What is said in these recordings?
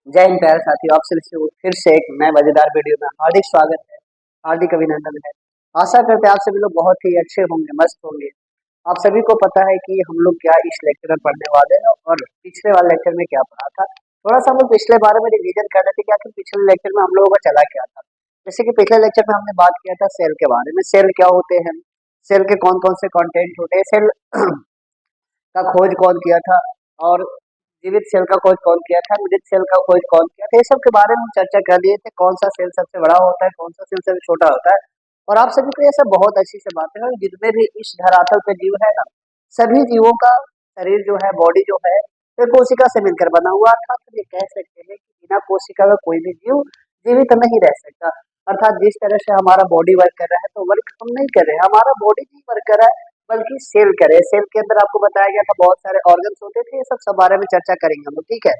जय हिंद प्यारे साथियों, आप सभी से फिर से एक नए मजेदार वीडियो में हार्दिक स्वागत है। हार्दिक अभिनंदन है। आशा करते हैं आप सभी लोग बहुत ही अच्छे होंगे, मस्त होंगे। आप सभी को पता है कि हम लोग क्या इस लेक्चर में पढ़ने वाले हैं और पिछले वाले लेक्चर में क्या पढ़ा था। थोड़ा सा हम लोग पिछले बारे में रिवीजन कर रहे थे कि आखिर पिछले लेक्चर में हम लोगों का चला क्या था। जैसे कि पिछले लेक्चर में हमने बात किया था सेल के बारे में। सेल क्या होते हैं, सेल के कौन कौन से कंटेंट होते हैं, सेल का खोज कौन किया था, और जीवित सेल का खोज कौन किया था, मृत सेल का खोज कौन किया था, ये सब के बारे में हम चर्चा कर लिए थे। कौन सा सेल सबसे बड़ा होता है, कौन सा सेल सबसे छोटा होता है। और आप सभी को ये सब बहुत अच्छी से बातें हैं। जितने भी इस धरातल पे जीव है ना, सभी जीवों का शरीर जो है, बॉडी जो है, वो कोशिका से मिलकर बना हुआ। अर्थात हम ये कह सकते हैं कि बिना कोशिका का कोई भी जीव जीवित नहीं रह सकता। अर्थात जिस तरह से हमारा बॉडी वर्क कर रहा है, तो वर्क हम नहीं कर रहे हैं, हमारा बॉडी नहीं वर्क कर रहा है, बल्कि सेल करे। सेल के अंदर आपको बताया गया था बहुत सारे ऑर्गन्स होते थे। ये सब बारे में चर्चा करेंगे हम लोग, ठीक है।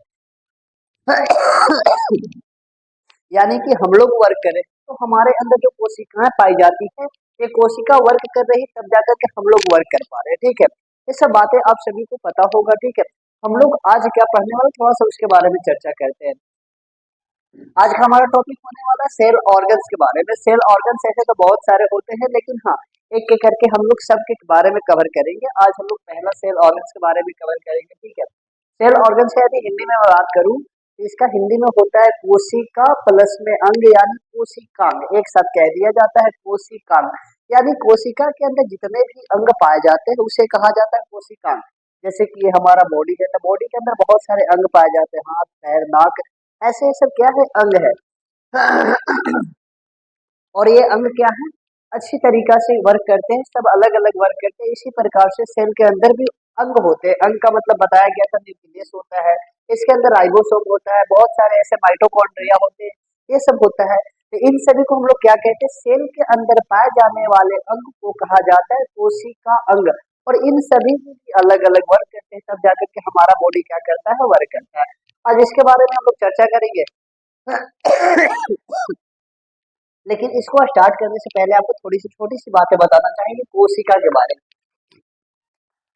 यानी कि हम लोग वर्क करें तो हमारे अंदर जो कोशिकाएं पाई जाती है, ये कोशिका वर्क कर रही, तब जाकर के हम लोग वर्क कर पा रहे हैं, ठीक है। ये सब बातें आप सभी को पता होगा, ठीक है। हम लोग आज क्या पढ़ने वाले, थोड़ा सा उसके बारे में चर्चा करते हैं। आज का हमारा टॉपिक होने वाला है सेल ऑर्गन्स के बारे में। सेल ऑर्गन्स ऐसे तो बहुत सारे होते हैं, लेकिन हाँ, एक एक करके हम लोग सबके बारे में कवर करेंगे। आज हम लोग पहला सेल ऑर्गन्स के बारे में कवर करेंगे, ठीक है। सेल ऑर्गन्स का यदि हिंदी में मैं बात करूं, तो इसका हिंदी में होता है कोशिका प्लस में अंग, यानी कोशिकांग। एक साथ कह दिया जाता है कोशिकांग, यानी कोशिका के अंदर जितने भी अंग पाए जाते हैं उसे कहा जाता है कोशिकांग। जैसे कि ये हमारा बॉडी है, तो बॉडी के अंदर बहुत सारे अंग पाए जाते हैं, हाथ पैर नाक, ऐसे ये सब क्या है, अंग है। और ये अंग क्या है, अच्छी तरीका से वर्क करते हैं, सब अलग अलग वर्क करते हैं। इसी प्रकार से सेल के अंदर भी अंग होते हैं। अंग का मतलब बताया गया था, न्यूक्लियस होता है, इसके अंदर राइबोसोम होता है, बहुत सारे ऐसे माइटोकॉन्ड्रिया होते हैं, ये सब होता है। तो इन सभी को हम लोग क्या कहते हैं, सेल के अंदर पाए जाने वाले अंग को कहा जाता है कोशिका अंग। और इन सभी की अलग अलग वर्क करते हैं, तब जाकर के हमारा बॉडी क्या करता है, वर्क करता है। आज इसके बारे में हम लोग चर्चा करेंगे। लेकिन इसको स्टार्ट करने से पहले आपको थोड़ी सी छोटी सी बातें बताना चाहेंगे कोशिका के बारे में।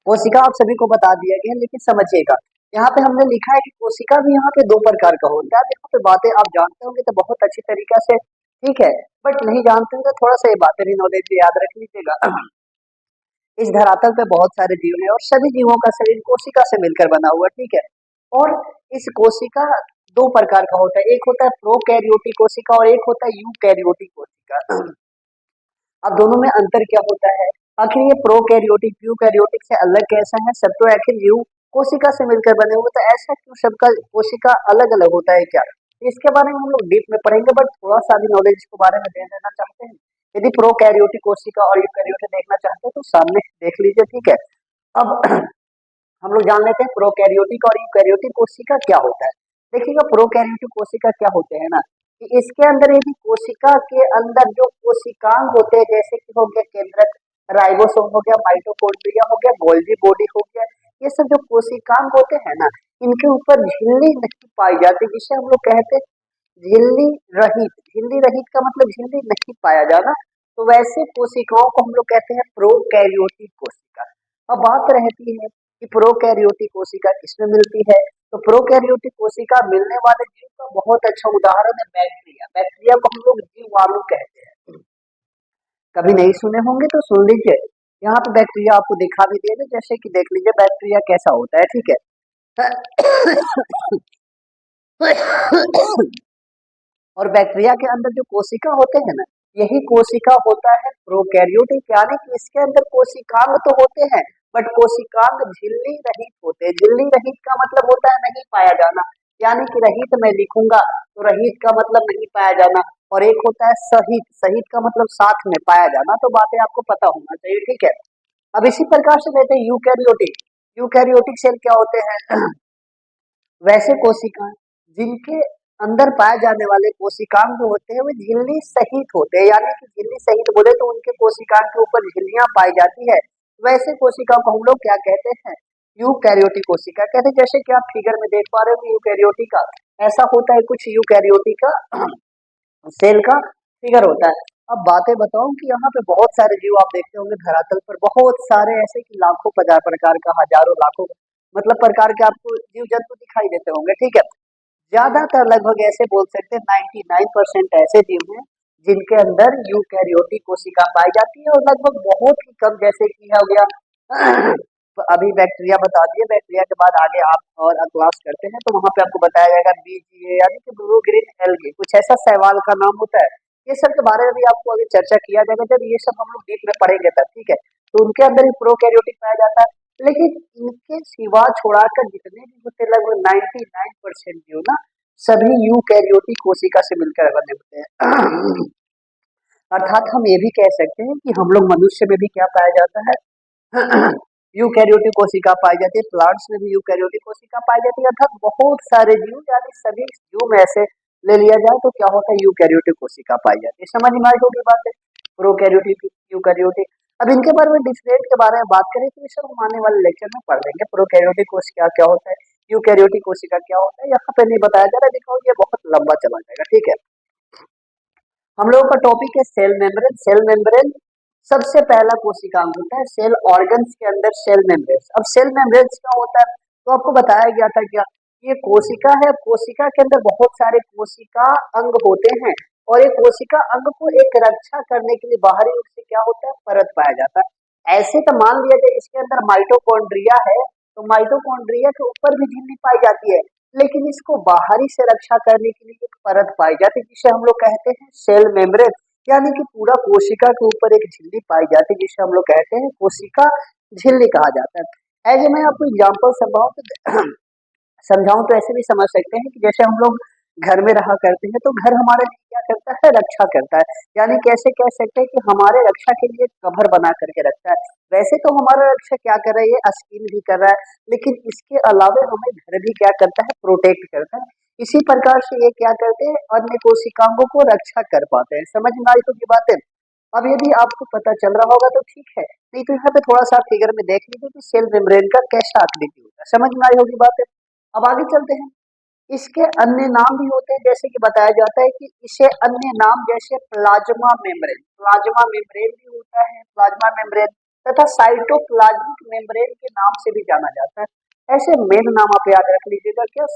कोशिका आप सभी को बता दिया गया, लेकिन समझिएगा, यहाँ पे हमने लिखा है कि कोशिका भी यहाँ पे दो प्रकार का होता है। यहाँ पे बातें आप जानते होंगे तो बहुत अच्छी तरीका से, ठीक है। बट नहीं जानते होंगे तो थोड़ा सा ये बातें भी नॉलेज भी याद रख लीजिएगा। इस धरातल पे बहुत सारे जीव हैं और सभी जीवों का शरीर कोशिका से मिलकर बना हुआ, ठीक है। और इस कोशिका दो प्रकार का होता है, एक होता है प्रोकैरियोटिक कोशिका और एक होता है यूकैरियोटिक कोशिका। अब दोनों में अंतर क्या होता है, आखिर ये प्रोकैरियोटिक यूकैरियोटिक से अलग कैसा है। सब तो आखिर यू कोशिका से मिलकर बने हुए, तो ऐसा क्यों सबका कोशिका अलग अलग होता है क्या, इसके बारे में हम लोग डीप में पढ़ेंगे। बट थोड़ा सा भी नॉलेज इसके बारे में दे देना चाहते हैं। यदि प्रोकैरियोटिक कोशिका और यूकैरियोटिक देखना चाहते हैं तो सामने देख लीजिए, ठीक है। अब हम लोग जान लेते हैं प्रोकैरियोटिक और यूकैरियोटिक कोशिका क्या होता है। देखिएगा, प्रोकैरियोटिक कोशिका क्या होते हैं ना, कि इसके अंदर यदि कोशिका के अंदर जो कोशिकांग होते हैं, जैसे कि हो गया केंद्रक, राइबोसोम हो गया, माइटोकॉन्ड्रिया हो गया, गोल्गी बॉडी हो गया, ये सब जो कोशिकांग होते हैं ना, इनके ऊपर झिल्ली नहीं पाई जाती, जिसे हम लोग कहते हैं झिल्ली रहित। झिल्ली रहित का मतलब झिल्ली नहीं पाया जाना। तो वैसे कोशिकाओं को हम लोग कहते हैं प्रोकैरियोटिक कोशिका। अब बात रहती है कि प्रोकैरियोटिक कोशिका किसमें मिलती है, तो प्रोकैरियोटिक कोशिका मिलने वाले जीव का बहुत अच्छा उदाहरण है बैक्टीरिया। बैक्टीरिया को हम लोग जीवाणु कहते हैं। कभी नहीं सुने होंगे तो सुन लीजिए, यहाँ पे बैक्टीरिया आपको दिखा भी दिया है, जैसे कि देख लीजिए बैक्टीरिया कैसा होता है, ठीक है। और बैक्टीरिया के अंदर जो कोशिका होते हैं ना, यही कोशिका होता है प्रोकैरियोटिक, यानी कि इसके अंदर कोशिकांग तो होते हैं, बट कोशिकांग झिल्ली रहित होते हैं। झिल्ली रहित का मतलब होता है नहीं पाया जाना, यानी कि रहित मैं लिखूंगा तो रहित का मतलब नहीं पाया जाना, और एक होता है सहित। सहित का मतलब साथ में पाया जाना। तो बातें आपको पता होना चाहिए, ठीक है। अब इसी प्रकार से देते हैं यूकैरियोटिक। यूकैरियोटिक सेल क्या होते हैं, वैसे कोशिका जिनके अंदर पाए जाने वाले कोशिकांग जो होते हैं वे झिल्ली सहित होते हैं, यानी कि झिल्ली सहित बोले तो उनके कोशिकांग के ऊपर झिल्लियां पाई जाती है। वैसे कोशिका को हम लोग क्या कहते हैं, यूकैरियोटिक कोशिका कहते हैं। जैसे कि आप फिगर में देख पा रहे हो यूकैरियोटिक का ऐसा होता है, कुछ यूकैरियोटिक का सेल का फिगर होता है। अब बातें बताऊं कि यहाँ पे बहुत सारे जीव आप देखते होंगे धरातल पर, बहुत सारे ऐसे कि लाखों प्रकार का, हजारों लाखों मतलब प्रकार के आपको जीव जंतु दिखाई देते होंगे, ठीक है। ज्यादातर लगभग ऐसे बोल सकते हैं 99% ऐसे जीव हैं जिनके अंदर यूकैरियोटिक कोशिका पाई जाती है, और लगभग बहुत ही कम, जैसे कि हो गया तो अभी बैक्टीरिया बता दिए, बैक्टीरिया के बाद आगे आप और क्लास करते हैं तो वहां पे आपको बताया जाएगा बीजीए यानी कि ब्लू ग्रीन एल्गी, कुछ ऐसा शैवाल का नाम होता है। ये सब के बारे में भी आपको अभी चर्चा किया जाएगा जब ये सब हम लोग डीप में पढ़ेंगे तब, ठीक है। तो उनके अंदर ही प्रोकैरियोटिक पाया जाता है, लेकिन इनके सिवा छोड़ाकर जितने भी होते लगभग 99% जो ना सभी यूकैरियोटिक कोशिका से मिलकर बने होते हैं। अर्थात हम ये भी कह सकते हैं कि हम लोग मनुष्य में भी क्या पाया जाता है, यूकैरियोटिक कोशिका पाई जाती है, प्लांट्स में भी यूकैरियोटिक कोशिका पाई जाती है, अर्थात बहुत सारे जीव यानी सभी जीव में ऐसे ले लिया जाए तो क्या होता है यूकैरियोटिक कोशिका पाई जाती है। समझ में आई होगी बात है, प्रोकैरियोटिक यूकैरियोटिक। अब इनके बारे में डिफरेंट के बारे में बात करें तो ये सब हम आने वाले लेक्चर में पढ़ लेंगे, प्रोकैरियोटिक कोशिका क्या होता है, यूकैरियोटिक कोशिका क्या होता है, यहाँ पे नहीं बताया जा रहा है, देखो ये बहुत लंबा चला जाएगा, ठीक है। हम लोगों का टॉपिक है सेल मेम्ब्रेन। सेल मेम्ब्रेन सबसे पहला कोशिकांग होता है सेल ऑर्गन्स के अंदर सेल मेम्ब्रेन। अब सेल मेम्ब्रेन क्या होता है तो आपको बताया गया था क्या, ये कोशिका है, कोशिका के अंदर बहुत सारे कोशिका अंग होते हैं, और एक कोशिका अंग को एक रक्षा करने के लिए बाहरी रूप से क्या होता है परत पाया जाता है। ऐसे तो मान लिया जाए इसके अंदर माइटोकॉन्ड्रिया है तो माइटोकॉन्ड्रिया के ऊपर भी झिल्ली पाई जाती है, लेकिन इसको बाहरी से रक्षा करने के लिए एक परत पाई जाती है जिसे हम लोग कहते हैं सेल मेम्ब्रेन, यानी कि पूरा कोशिका के ऊपर एक झिल्ली पाई जाती है जिसे हम लोग कहते हैं कोशिका झिल्ली कहा जाता है। ऐसे मैं आपको एग्जाम्पल समझाऊं तो ऐसे भी समझ सकते हैं कि जैसे हम लोग घर में रहा करते हैं तो घर हमारे लिए क्या करता है, रक्षा करता है, यानी कैसे कह सकते हैं कि हमारे रक्षा के लिए कवर बना करके रखता है। वैसे तो हमारा रक्षा क्या कर रहा है, ये स्किन भी कर रहा है, लेकिन इसके अलावा हमें घर भी क्या करता है, प्रोटेक्ट करता है। इसी प्रकार से ये क्या करते हैं, अन्य कोशिकाओं को रक्षा कर पाते हैं। समझ में आई तो की बात है। अब यदि आपको पता चल रहा होगा तो ठीक है, नहीं तो यहाँ पे थोड़ा सा फिगर में देख लीजिए कि सेल मेम्ब्रेन का कैसा आकृति होता है। समझ में आई होगी बात है। अब आगे चलते हैं, इसके अन्य नाम भी होते हैं, जैसे कि बताया जाता है कि इसे अन्य नाम जैसे प्लाज्मा मेम्ब्रेन भी होता है, प्लाज्मा मेम्ब्रेन तथा साइटोप्लाज्मिक मेम्ब्रेन के नाम से भी जाना जाता है। ऐसे मेन नाम आप याद रख लीजिएगा क्या,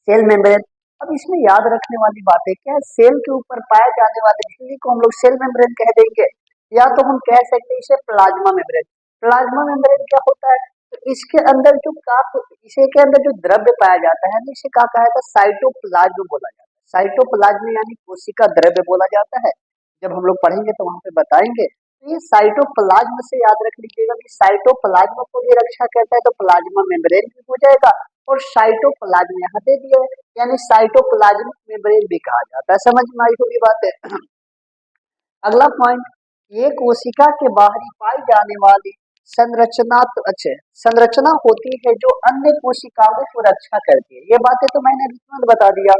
सेल मेम्ब्रेन। अब इसमें याद रखने वाली बात है क्या है, सेल के ऊपर पाए जाने वाले झिल्ली को हम लोग सेल मेम्ब्रेन कह देंगे, या तो हम कह सकते हैं इसे प्लाज्मा मेम्ब्रेन। प्लाज्मा मेम्ब्रेन क्या होता है, तो इसके अंदर जो काफ इसे के अंदर जो द्रव्य पाया जाता है ना, इसे क्या कहा जाता है, साइटोप्लाज्म बोला जाता है। साइटोप्लाज्म यानी कोशिका द्रव्य बोला जाता है। जब हम लोग पढ़ेंगे तो वहां पे बताएंगे। तो ये साइटोप्लाज्म से याद रख लीजिएगा कि साइटोप्लाज्म को भी रक्षा करता है तो प्लाज्मा मेम्ब्रेन भी हो जाएगा, और साइटोप्लाज्म यहाँ दे दिया है यानी साइटोप्लाज्मिक मेम्ब्रेन भी कहा जाता है। समझ में आई होगी बात है। अगला पॉइंट, ये कोशिका के बाहरी पाई जाने वाली संरचना संरचना होती है जो अन्य कोशिकाओं को रक्षा करती है। ये बातें तो मैंने अभी तुरंत बता दिया।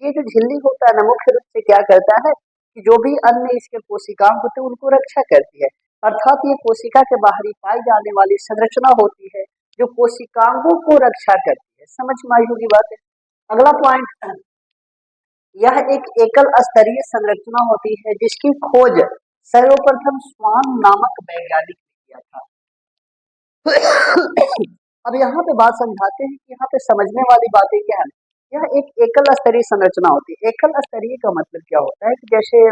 ये जो झिल्ली होता है ना, मुख्य रूप से क्या करता है कि जो भी अन्य इसके कोशिकाएं होते हैं उनको रक्षा करती है। अर्थात ये कोशिका के बाहरी पाई जाने वाली संरचना होती है जो कोशिकाओं को रक्षा करती है। समझ में आई होगी बात है। अगला पॉइंट, यह एक एकल स्तरीय संरचना होती है जिसकी खोज सर्वप्रथम स्वान नामक वैज्ञानिक ने किया था। अब यहाँ पे बात समझाते हैं कि यहाँ पे समझने वाली बातें क्या है। यह एक एकल स्तरीय संरचना होती है। एकल स्तरीय का मतलब क्या होता है कि जैसे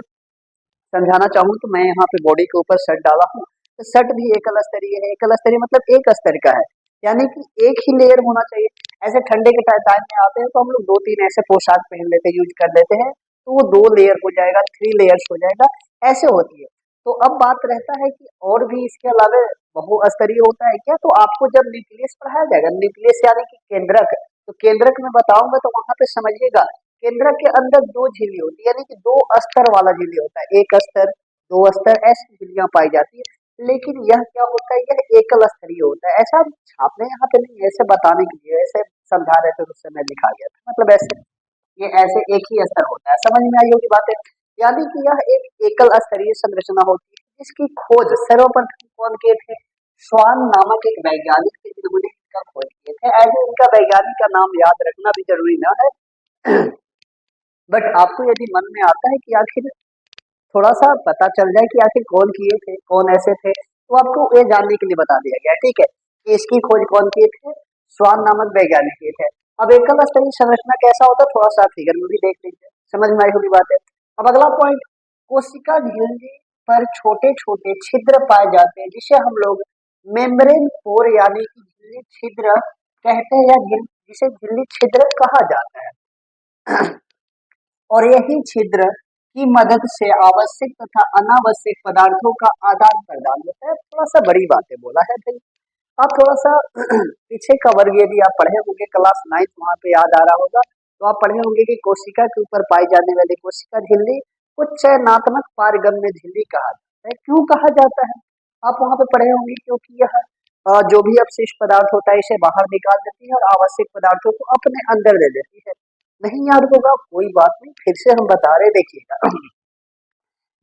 समझाना चाहूँ तो मैं यहाँ पे बॉडी के ऊपर शर्ट डाला हूँ, तो शर्ट भी एकल स्तरीय है। एकल स्तरीय मतलब एक स्तर का है, यानी कि एक ही लेयर होना चाहिए। ऐसे ठंडे के टाइम में आते हैं तो हम लोग दो तीन ऐसे पोशाक पहन लेते हैं, यूज कर लेते हैं, तो वो 2 लेयर हो जाएगा, 3 लेयर्स हो जाएगा, ऐसे होती है। तो अब बात रहता है कि और भी इसके अलावा बहुस्तरीय होता है क्या, तो आपको जब न्यूक्लियस पढ़ाया जाएगा, न्यूक्लियस यानी कि केंद्रक, तो केंद्रक में बताऊंगा तो वहां पे समझिएगा। केंद्रक के अंदर 2 झिल्ली होती है, यानी कि 2 स्तर वाला झिल्ली होता है, एक स्तर 2 स्तर ऐसी झिल्लियां पाई जाती है। लेकिन यह क्या होता है, यह एकल स्तरीय होता है। ऐसा छापने यहाँ पे नहीं, ऐसे बताने के लिए ऐसे समझा रहे थे, उस समय लिखा गया था, मतलब ऐसे ये ऐसे एक ही स्तर होता है। समझ में आई होगी बातें। यानी कि यह एक एकल स्तरीय संरचना होती है जिसकी खोज सर्वप्रथम कौन किए थे, स्वान नामक एक वैज्ञानिक थे जिन्होंने इसका खोज किए थे। ऐसे इनका वैज्ञानिक का नाम याद रखना भी जरूरी ना है, बट आपको यदि मन में आता है कि आखिर थोड़ा सा पता चल जाए कि आखिर कौन किए थे, कौन ऐसे थे, तो आपको ये जानने के लिए बता दिया गया, ठीक है, कि इसकी खोज कौन किए थे, स्वान नामक वैज्ञानिक किए थे। अब एकल स्तरीय संरचना कैसा होता है थोड़ा सा फिगर में भी देख लीजिए, समझ में आई होगी बात है। अब अगला पॉइंट, कोशिका झिल्ली पर छोटे छोटे छिद्र पाए जाते हैं जिसे हम लोग मेम्ब्रेन पोर यानी कि झिल्ली छिद्र कहते हैं, या जिसे झिल्ली छिद्र कहा जाता है। और यही छिद्र की मदद से आवश्यक तथा अनावश्यक पदार्थों का आदान प्रदान होता है। थोड़ा सा बड़ी बातें बोला है भाई, आप थोड़ा सा पीछे का वर्ग यदि आप पढ़े होंगे क्लास 9 वहां पे याद आ रहा होगा, तो आप पढ़े होंगे कि कोशिका के ऊपर पाई जाने वाली कोशिका झिल्ली को चयनात्मक पारगम्य झिल्ली कहा जाता है। क्यों कहा जाता है आप वहां पे पढ़े होंगे, क्योंकि यह जो भी अपशिष्ट पदार्थ होता है इसे बाहर निकाल देती है और आवश्यक पदार्थों को अपने अंदर ले लेती है। नहीं याद होगा कोई बात नहीं, फिर से हम बता रहे देखिएगा।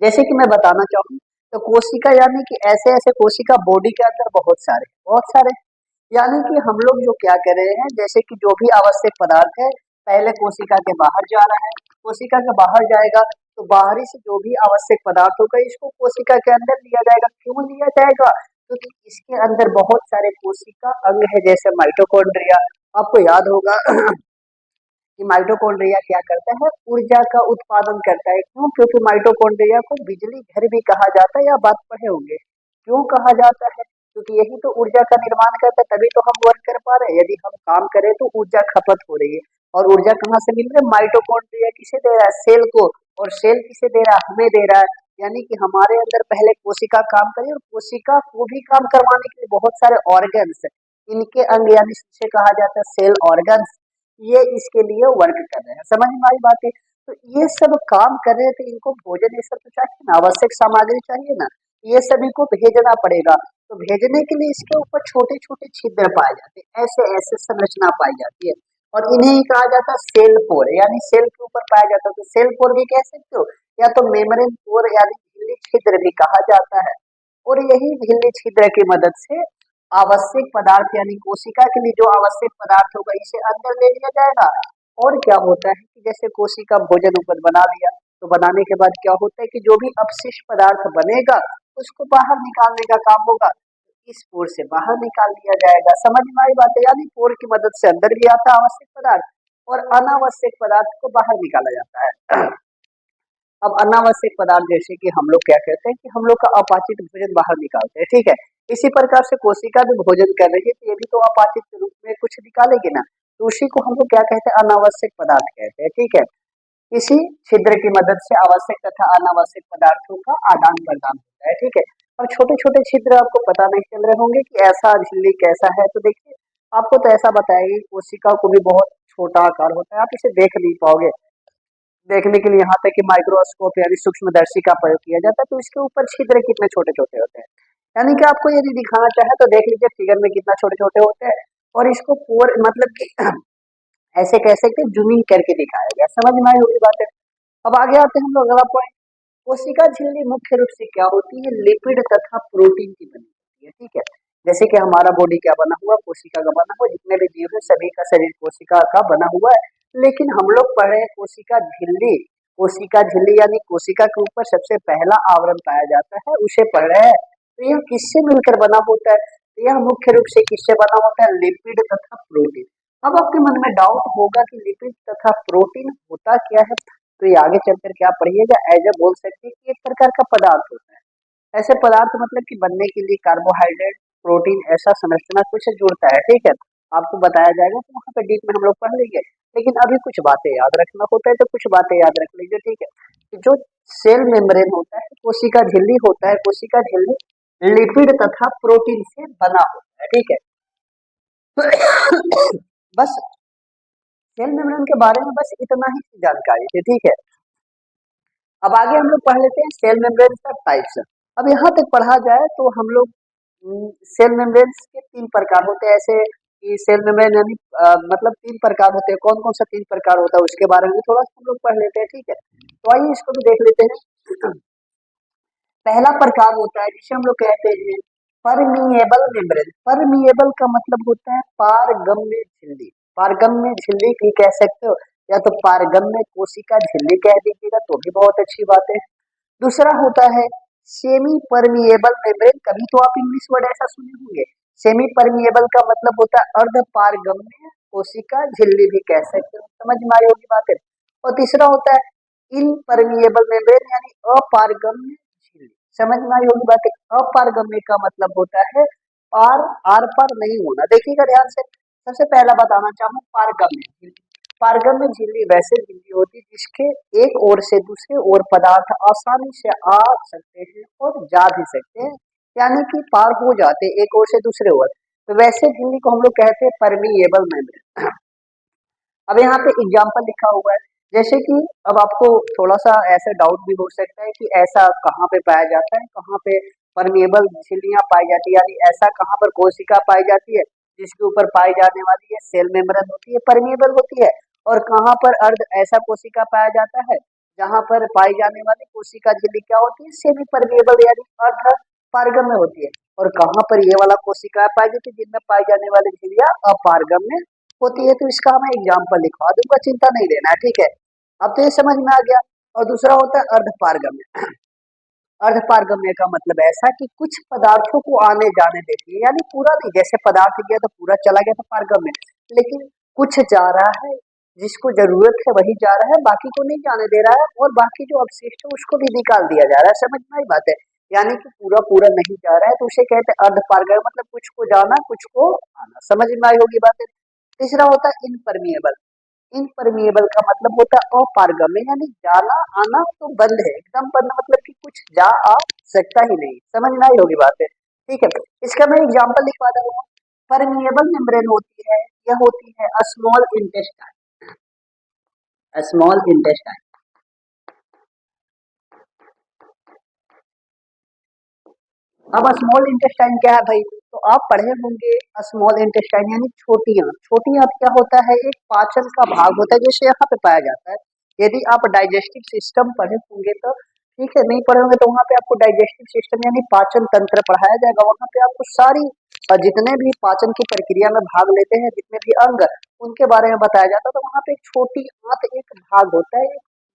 जैसे कि मैं बताना चाहूँ तो कोशिका यानी कि ऐसे ऐसे कोशिका बॉडी के अंदर बहुत सारे, यानी कि हम लोग जो क्या कर रहे हैं, जैसे कि जो भी आवश्यक पदार्थ है पहले कोशिका के बाहर जा रहा है, कोशिका के बाहर जाएगा तो बाहरी से जो भी आवश्यक पदार्थ होगा इसको कोशिका के अंदर लिया जाएगा। क्यों लिया जाएगा, क्योंकि इसके अंदर बहुत सारे कोशिका अंग है, जैसे माइटोकॉन्ड्रिया। आपको याद होगा कि माइटोकॉन्ड्रिया क्या करता है, ऊर्जा का उत्पादन करता है। क्यों, क्योंकि माइटोकॉन्ड्रिया को बिजली घर भी कहा जाता है, या बात पढ़े होंगे क्यों कहा जाता है, क्योंकि यही तो ऊर्जा का निर्माण करता है, तभी तो हम वर्क कर पा रहे हैं। यदि हम काम करें तो ऊर्जा खपत हो रही है, और ऊर्जा कहाँ से मिल रही है, माइटोकॉन्ड्रिया किसे दे रहा है, सेल को, और सेल किसे दे रहा है, हमें दे रहा है। यानी कि हमारे अंदर पहले कोशिका काम करी, और कोशिका को भी काम करवाने के लिए बहुत सारे ऑर्गन्स, इनके अंग यानी इसे कहा जाता है सेल ऑर्गन्स, ये इसके लिए वर्क कर रहे हैं। समझ में आई बात है, तो ये सब काम कर रहे थे, इनको भोजन ये सब तो चाहिए ना, आवश्यक सामग्री चाहिए ना, ये सभी को भेजना पड़ेगा। तो भेजने के लिए इसके ऊपर छोटे छोटे छिद्र पाए जाते हैं, ऐसे ऐसे संरचना पाई जाती है, और इन्हें ही कहा जाता है सेल पोर, यानी सेल के ऊपर पाया जाता है। तो सेल पोर भी कह सकते हो, या तो मेम्ब्रेन पोर यानी झिल्ली छिद्र भी कहा जाता है। और यही झिल्ली छिद्र की मदद से आवश्यक पदार्थ यानी कोशिका के लिए जो आवश्यक पदार्थ होगा इसे अंदर ले लिया जाएगा। और क्या होता है कि जैसे कोशिका भोजन ऊपर बना लिया, तो बनाने के बाद क्या होता है कि जो भी अपशिष्ट पदार्थ बनेगा उसको बाहर निकालने का काम होगा, इस पोर से बाहर निकाल लिया जाएगा। समझ में आई बात है, यानी पोर की मदद से अंदर भी आता है आवश्यक पदार्थ, और अनावश्यक पदार्थ को बाहर निकाला जाता है। अब अनावश्यक पदार्थ जैसे कि हम लोग क्या कहते हैं कि हम लोग का अपाचित भोजन बाहर निकालते हैं, ठीक है। इसी प्रकार से कोशिका भी भोजन कर रही है तो ये भी तो अपाचित के रूप में कुछ निकालेगी ना, तो उसी को हम लोग क्या कहते हैं, अनावश्यक पदार्थ कहते हैं, ठीक है। इसी छिद्र की मदद से आवश्यक तथा अनावश्यक पदार्थों का आदान प्रदान होता है, ठीक है। और छोटे छोटे छिद्र आपको पता नहीं चल रहे होंगे कि ऐसा झिल्ली कैसा है, तो देखिए आपको तो ऐसा बताएगी कोशिका को भी बहुत छोटा आकार होता है, आप इसे देख नहीं पाओगे। देखने के लिए यहाँ तक कि माइक्रोस्कोप यानी सूक्ष्मदर्शी का प्रयोग किया जाता है, तो इसके ऊपर छिद्र कितने छोटे छोटे होते हैं, यानी कि आपको यदि दिखाना चाहे तो देख लीजिए फिगर में कितना छोटे छोटे होते हैं। और इसको पोर मतलब कि ऐसे कह सकते हैं जूमिंग करके दिखाया गया। समझ में आई होगी बात है। अब आगे आते हैं हम लोग अगला पॉइंट, कोशिका झिल्ली मुख्य रूप से क्या होती है, लिपिड तथा प्रोटीन की बनी होती है, ठीक है। जैसे कि हमारा बॉडी क्या बना हुआ, कोशिका का बना हुआ, जितने भी जीव है सभी का शरीर कोशिका का बना हुआ है। लेकिन हम लोग पढ़ रहे हैं कोशिका झिल्ली, कोशिका झिल्ली यानी कोशिका के ऊपर सबसे पहला आवरण पाया जाता है, उसे पढ़ रहे हैं। तो यह किससे मिलकर बना होता है, तो यह मुख्य रूप से किससे बना होता है, लिपिड तथा प्रोटीन। अब आपके मन में डाउट होगा कि लिपिड तथा प्रोटीन होता क्या है, तो ये आगे चलकर क्या पढ़िएगा, एज बोल सकते हैं कि एक प्रकार का पदार्थ होता है। ऐसे पदार्थ मतलब कि बनने के लिए कार्बोहाइड्रेट, प्रोटीन ऐसा संरचना कुछ जुड़ता है, ठीक है। आपको बताया जाएगा तो वहाँ पे डीप में हम लोग पढ़ लेंगे, लेकिन अभी कुछ बातें याद रखना होता है, तो कुछ बातें याद रख लीजिए, ठीक है। कि जो सेल मेम्ब्रेन होता है, कोशिका झिल्ली होता है, कोशिका झिल्ली लिपिड तथा प्रोटीन से बना होता है, ठीक है। बस सेल मेम्ब्रेन के बारे में बस इतना ही जानकारी थी, ठीक है। अब आगे हम लोग पढ़ लेते हैं सेल मेम्ब्रेन का टाइप्स। अब यहाँ तक पढ़ा जाए तो हम लोग सेल मेम्ब्रेन के तीन प्रकार होते हैं, ऐसे कि सेल मेम्ब्रेन यानी मतलब तीन प्रकार होते हैं, कौन कौन सा तीन प्रकार होता है उसके बारे में थोड़ा सा हम लोग पढ़ लेते हैं, ठीक है। तो आइए इसको भी देख लेते हैं। पहला प्रकार होता है जिसे हम लोग कहते हैं परमिएबल मेम्ब्रेन। परमिएबल का मतलब होता है पारगम्य झिल्ली, पारगम्य झिल्ली भी कह सकते हो, या तो पारगम्य कोशिका झिल्ली कह दीजिएगा तो भी बहुत अच्छी बात है। दूसरा होता है सेमी परमिएबल मेम्ब्रेन, कभी तो आप इंग्लिश वर्ड ऐसा सुने होंगे। सेमी परमिएबल का मतलब होता है अर्ध पारगम्य कोशिका झिल्ली भी कह सकते हो। समझ में आई होगी बात है। और तीसरा होता है इनपरमिएबल मेम्ब्रेन यानी अपारगम्य झिल्ली। समझ में आई होगी बात है। अपारगम्य का मतलब होता है पार आर पार नहीं होना। देखिएगा ध्यान से, सबसे पहला बताना चाहूँ पारगम्य झिल्ली। पारगम्य झिल्ली वैसे झिल्ली होती है जिसके एक ओर से दूसरे ओर पदार्थ आसानी से आ सकते हैं और जा भी सकते हैं, यानी कि पार हो जाते हैं एक ओर से दूसरे ओर। तो वैसे झिल्ली को हम लोग कहते हैं परमिएबल मेम्ब्रेन। अब यहाँ पे एग्जाम्पल लिखा हुआ है, जैसे कि अब आपको थोड़ा सा ऐसा डाउट भी हो सकता है कि ऐसा कहाँ पे पाया जाता है, कहाँ पे परमिएबल झिल्लियां पाई जाती है, यानी ऐसा कहाँ पर कोशिका पाई जाती है जिसके ऊपर पाई जाने वाली है सेल मेम्ब्रेन होती है, परमिएबल होती है, और कहाँ पर अर्ध ऐसा कोशिका पाया जाता है जहां पर पाई जाने वाली कोशिका झिल्ली क्या होती है, सेमी परमिएबल यानी अर्ध पारगम्य होती है। और कहाँ पर ये वाला कोशिका पाई जाती है जिनमें पाई जाने वाली झिल्लियां अपारगम्य होती है। तो इसका मैं एग्जाम्पल लिखवा दूंगा, चिंता नहीं लेना है, ठीक है। अब तो ये समझ में आ गया। और दूसरा होता है अर्धपारगम्य। अर्धपारगम्य का मतलब ऐसा कि कुछ पदार्थों को आने जाने देती है, यानी पूरा नहीं, जैसे पदार्थ गया तो पूरा चला गया तो पारगम्य, लेकिन कुछ जा रहा है, जिसको जरूरत है वही जा रहा है, बाकी को नहीं जाने दे रहा है, और बाकी जो अवशिष्ट है उसको भी निकाल दिया जा रहा है। समझ में आई बात है। यानी कि पूरा पूरा नहीं जा रहा है, तो उसे कहते हैं अर्धपारगम्य, मतलब कुछ को जाना कुछ को आना। समझ में आई होगी बात है। तीसरा होता है इनपरमिएबल। इनपरमिएबल का मतलब होता है अपारगम्य, यानी जाना आना तो बंद है, एकदम बंद, मतलब कि कुछ जा आ सकता ही नहीं। समझ में आई होगी बात है, ठीक है। इसका मैं एग्जांपल लिखवा दूंगा। परमिएबल मेम्ब्रेन होती है, यह होती है स्मॉल इंटेस्टाइन। Small intestine. अब स्मॉल इंटेस्टाइन क्या है भाई, तो आप पढ़े होंगे स्मॉल इंटेस्टाइन यानी छोटी आंत। छोटी आंत क्या होता है, एक पाचन का भाग होता है जैसे यहाँ पे पाया जाता है। यदि आप डाइजेस्टिव सिस्टम पढ़े होंगे तो ठीक है, नहीं पढ़े होंगे तो वहाँ पे आपको डाइजेस्टिव सिस्टम यानी पाचन तंत्र पढ़ाया जाएगा। वहाँ पे आपको सारी जितने भी पाचन की प्रक्रिया में भाग लेते हैं, जितने भी अंग, उनके बारे में बताया जाता है। तो वहाँ पे एक छोटी आंत एक भाग होता है,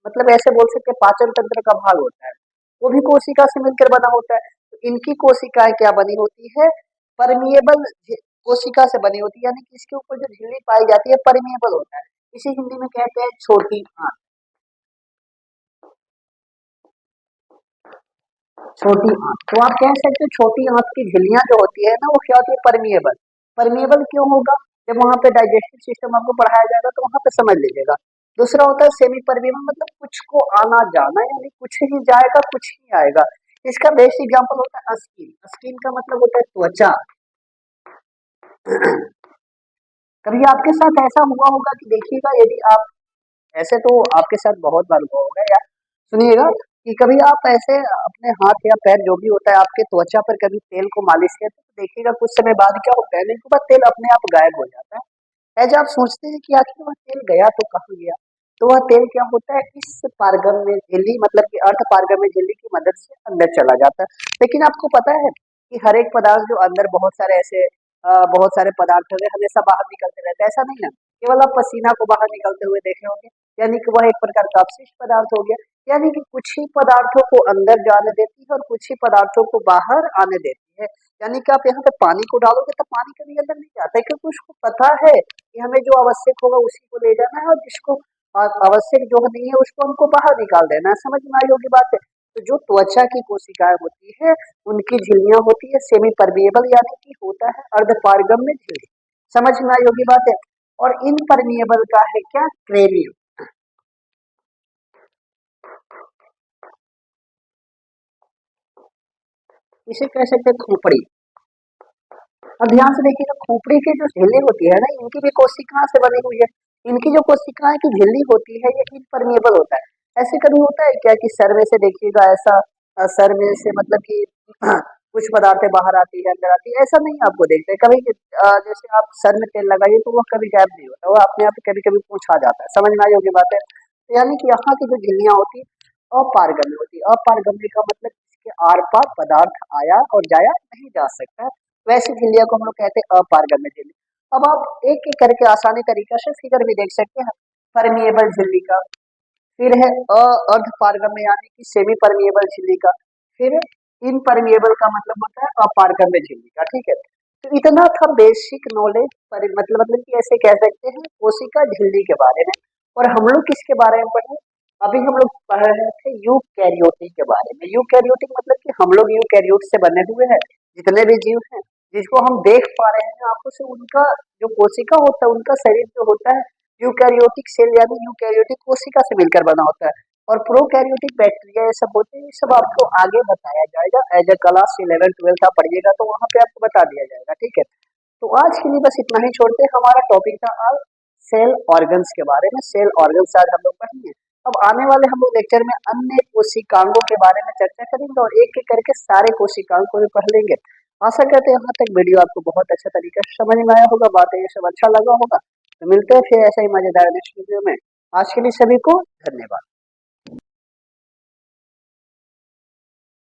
मतलब ऐसे बोल सकते हैं पाचन तंत्र का भाग होता है, वो भी कोशिका से मिलकर बना होता है। तो इनकी कोशिकाएं क्या बनी होती है, परमिएबल कोशिका से बनी होती है, यानी कि इसके ऊपर जो झिल्ली पाई जाती है परमिएबल होता है। इसे हिंदी में कहते हैं छोटी आंत। छोटी आंत, तो आप कह सकते हो छोटी आंत की झिल्लियां जो होती है ना, वो क्या होती है, परमिएबल। परमिएबल क्यों होगा, जब वहां पे डाइजेस्टिव सिस्टम आपको पढ़ाया जाएगा तो वहां पे समझ लीजिएगा। दूसरा होता है सेमी परमिएबल, मतलब कुछ को आना जाना, यानी कुछ ही जाएगा कुछ ही आएगा। इसका बेस्ट एग्जाम्पल होता है स्किन। स्किन का मतलब होता है त्वचा। कभी आपके साथ ऐसा हुआ होगा कि देखिएगा, यदि आप ऐसे तो आपके साथ बहुत बार हुआ होगा यार, सुनिएगा कि कभी आप ऐसे अपने हाथ या पैर जो भी होता है आपके त्वचा पर कभी तेल को मालिश किया तो देखिएगा कुछ समय बाद क्या होता है, लेकिन बाद तेल अपने आप गायब हो जाता है। ऐसे आप सोचते हैं कि आखिर वह तेल गया तो कहाँ गया, तो वह तेल क्या होता है, इस पारगम में झिल्ली, मतलब कि अर्ध पारगम में झिल्ली की मदद से अंदर चला जाता है। लेकिन आपको पता है कि हर एक पदार्थ जो अंदर बहुत सारे ऐसे बहुत सारे पदार्थ होंगे हमेशा बाहर निकलते रहते हैं, ऐसा नहीं है। केवल आप पसीना को बाहर निकलते हुए देखे होंगे, यानी कि वह एक प्रकार का अपशिष्ट पदार्थ हो गया। यानी कि कुछ ही पदार्थों को अंदर जाने देती है और कुछ ही पदार्थों को बाहर आने देती है। यानी कि आप यहाँ पे पानी को डालोगे तो पानी कभी अंदर नहीं जाता है, क्योंकि उसको पता है कि हमें जो आवश्यक होगा उसी को ले जाना है, और जिसको आवश्यक जो नहीं है उसको हमको बाहर निकाल देना है। समझ में आई होगी बात है। तो जो त्वचा की कोशिकाएं होती है उनकी झिल्लियां होती है सेमी परमिएबल, यानी कि होता है अर्धपारगम्य झिल्ली। समझ में आई होगी बात है। और इनपरमिएबल का है क्या, क्रेनियम। इसे कह सकते हैं खोपड़ी। अब ध्यान से देखिएगा, खोपड़ी की जो झिल्ली होती है ना, इनकी भी कोशिकाओं से बनी हुई है। इनकी जो कोशिकाएं की झिल्ली होती है ये इनपरमिएबल होता है। ऐसे कभी होता है क्या कि सर में से देखिएगा ऐसा सर में से मतलब कि कुछ पदार्थें बाहर आती है अंदर आती है, ऐसा नहीं आपको देखते कभी जैसे आप सर में तेल लगाइए तो वह कभी गायब नहीं होता, वो अपने आप कभी कभी पूछ आ जाता है। समझ में आई होगी बात है। तो यानी कि यहाँ की जो झिल्लियां होती है अपारगम्य होती है। अपारगम्य का मतलब इसके आर पार पदार्थ आया और जाया नहीं जा सकता, वैसी झिल्लियों को हम लोग कहते हैं अपारगम्य झिल्ली। अब आप एक एक करके आसानी तरीके से फिगर भी देख सकते हैं परमिएबल झिल्ली का, फिर है अर्ध पारगम्य यानी कि सेमी परमिएबल झिल्ली का, फिर इनपरमिएबल का मतलब होता है अपारगम्य झिल्ली का, ठीक है। तो इतना था बेसिक नॉलेज पर मतलब कि ऐसे कह सकते हैं कोशिका झिल्ली के बारे में। और हम लोग किसके बारे में पढ़े? अभी हम लोग पढ़ रहे थे यूकैरियोटिक के बारे में। यूकैरियोटिक मतलब कि हम लोग यूकैरियोट से बने हुए हैं, जितने भी जीव हैं जिसको हम देख पा रहे हैं आंखों से, उनका जो कोशिका होता है, उनका शरीर जो होता है यूकैरियोटिक सेल यानी यूकैरियोटिक कोशिका से मिलकर बना होता है। और प्रोकैरियोटिक बैक्टीरिया ये सब होते हैं, ये सब आपको आगे बताया जाएगा एज ए क्लास 11 12 आप पढ़िएगा तो वहां पे आपको बता दिया जाएगा, ठीक है। तो आज के लिए बस इतना ही छोड़ते हैं। हमारा टॉपिक था आज सेल ऑर्गन्स के बारे में। सेल ऑर्गन्स आज हम लोग पढ़ेंगे। अब आने वाले हम लोग लेक्चर में अन्य कोशिकांगों के बारे में चर्चा करेंगे और एक एक करके सारे कोशिकांग को भी पढ़ लेंगे। आशा करते हैं यहाँ तक वीडियो आपको बहुत अच्छा तरीके से समझ में आया होगा, बातें ये सब अच्छा लगा होगा। तो मिलते हैं फिर ऐसा ही मजेदार नेक्स्ट वीडियो में। आज के लिए सभी को धन्यवाद।